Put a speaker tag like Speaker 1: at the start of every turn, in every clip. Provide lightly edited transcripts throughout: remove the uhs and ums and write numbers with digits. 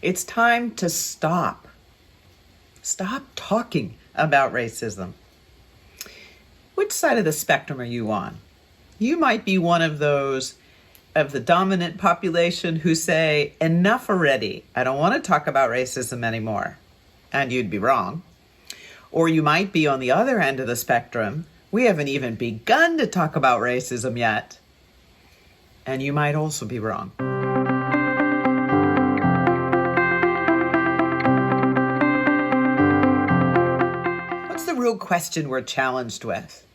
Speaker 1: It's time to stop. Stop talking about racism. Which side of the spectrum are you on? You might be one of those of the dominant population who say, enough already. I don't want to talk about racism anymore. And you'd be wrong. Or you might be on the other end of the spectrum. We haven't even begun to talk about racism yet. And you might also be wrong. What's the real question we're challenged with?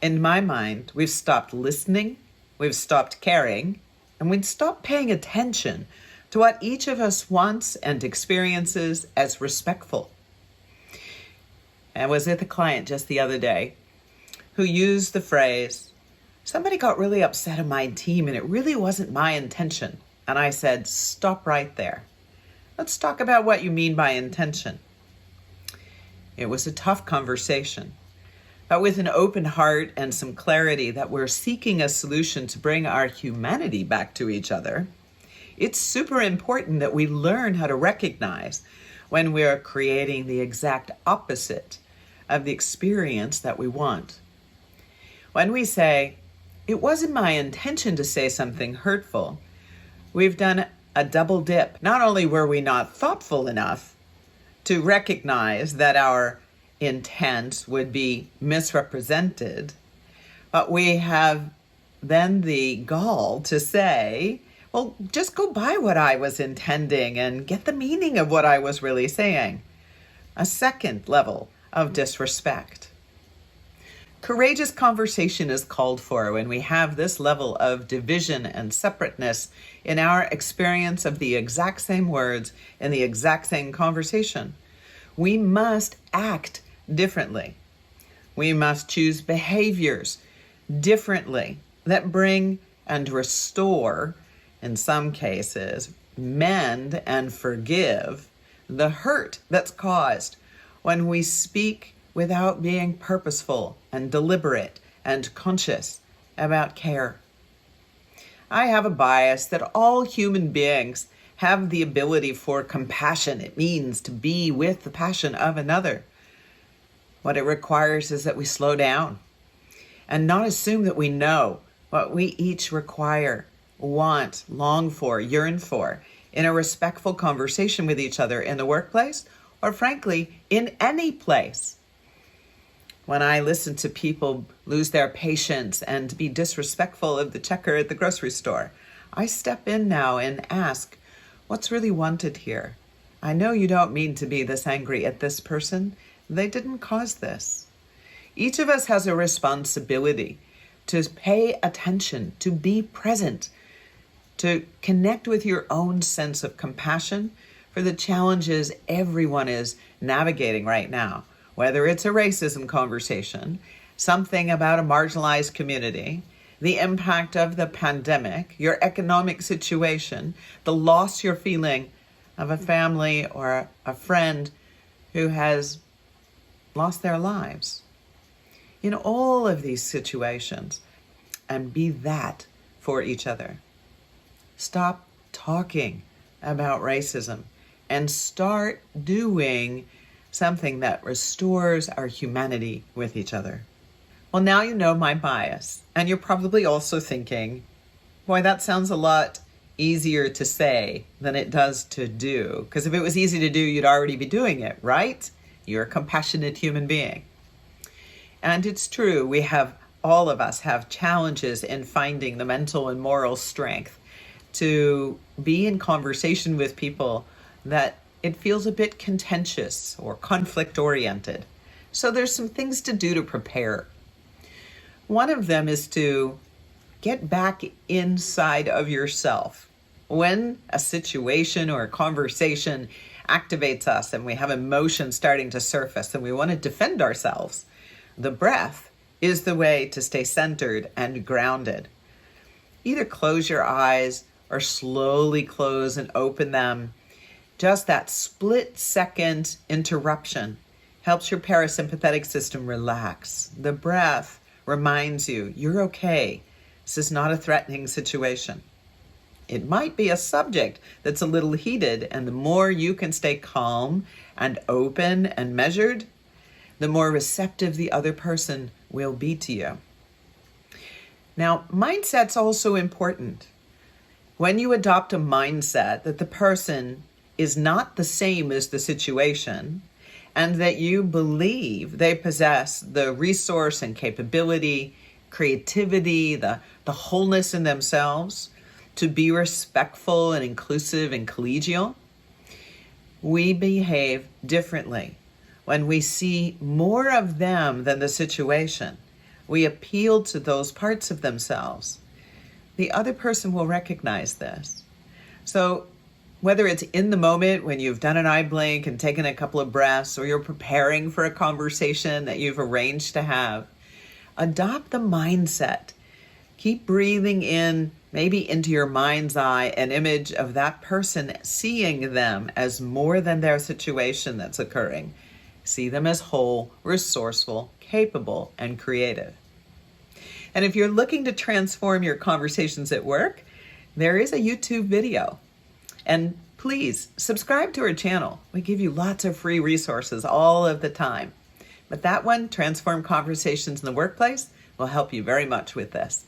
Speaker 1: In my mind, we've stopped listening, we've stopped caring, and we've stopped paying attention to what each of us wants and experiences as respectful. I was with a client just the other day who used the phrase, somebody got really upset on my team and it really wasn't my intention. And I said, stop right there. Let's talk about what you mean by intention. It was a tough conversation, but with an open heart and some clarity that we're seeking a solution to bring our humanity back to each other. It's super important that we learn how to recognize when we're creating the exact opposite of the experience that we want. When we say, it wasn't my intention to say something hurtful, we've done a double dip. Not only were we not thoughtful enough to recognize that our intent would be misrepresented, but we have then the gall to say, well, just go by what I was intending and get the meaning of what I was really saying. A second level of disrespect. Courageous conversation is called for when we have this level of division and separateness in our experience of the exact same words in the exact same conversation. We must act differently. We must choose behaviors differently that bring and restore, in some cases, mend and forgive the hurt that's caused when we speak without being purposeful and deliberate and conscious about care. I have a bias that all human beings have the ability for compassion. It means to be with the passion of another. What it requires is that we slow down and not assume that we know what we each require, want, long for, yearn for in a respectful conversation with each other in the workplace or frankly, in any place. When I listen to people lose their patience and be disrespectful of the checker at the grocery store, I step in now and ask, what's really wanted here? I know you don't mean to be this angry at this person. They didn't cause this. Each of us has a responsibility to pay attention, to be present, to connect with your own sense of compassion for the challenges everyone is navigating right now. Whether it's a racism conversation, something about a marginalized community, the impact of the pandemic, your economic situation, the loss you're feeling of a family or a friend who has lost their lives. In all of these situations, and be that for each other. Stop talking about racism and start doing something that restores our humanity with each other. Well, now you know my bias, and you're probably also thinking, boy, that sounds a lot easier to say than it does to do. Because if it was easy to do, you'd already be doing it, right? You're a compassionate human being. And it's true, all of us have challenges in finding the mental and moral strength to be in conversation with people that it feels a bit contentious or conflict-oriented. So there's some things to do to prepare. One of them is to get back inside of yourself. When a situation or a conversation activates us and we have emotions starting to surface and we want to defend ourselves, the breath is the way to stay centered and grounded. Either close your eyes or slowly close and open them. Just that split-second interruption helps your parasympathetic system relax. The breath reminds you, you're okay. This is not a threatening situation. It might be a subject that's a little heated, and the more you can stay calm and open and measured, the more receptive the other person will be to you. Now, mindset's also important. When you adopt a mindset that the person is not the same as the situation, and that you believe they possess the resource and capability, creativity, the wholeness in themselves to be respectful and inclusive and collegial, we behave differently. When we see more of them than the situation, we appeal to those parts of themselves. The other person will recognize this. So whether it's in the moment when you've done an eye blink and taken a couple of breaths, or you're preparing for a conversation that you've arranged to have, adopt the mindset. Keep breathing in, maybe into your mind's eye, an image of that person, seeing them as more than their situation that's occurring. See them as whole, resourceful, capable, and creative. And if you're looking to transform your conversations at work, there is a YouTube video. And please subscribe to our channel. We give you lots of free resources all of the time. But that one, Transform Conversations in the Workplace, will help you very much with this.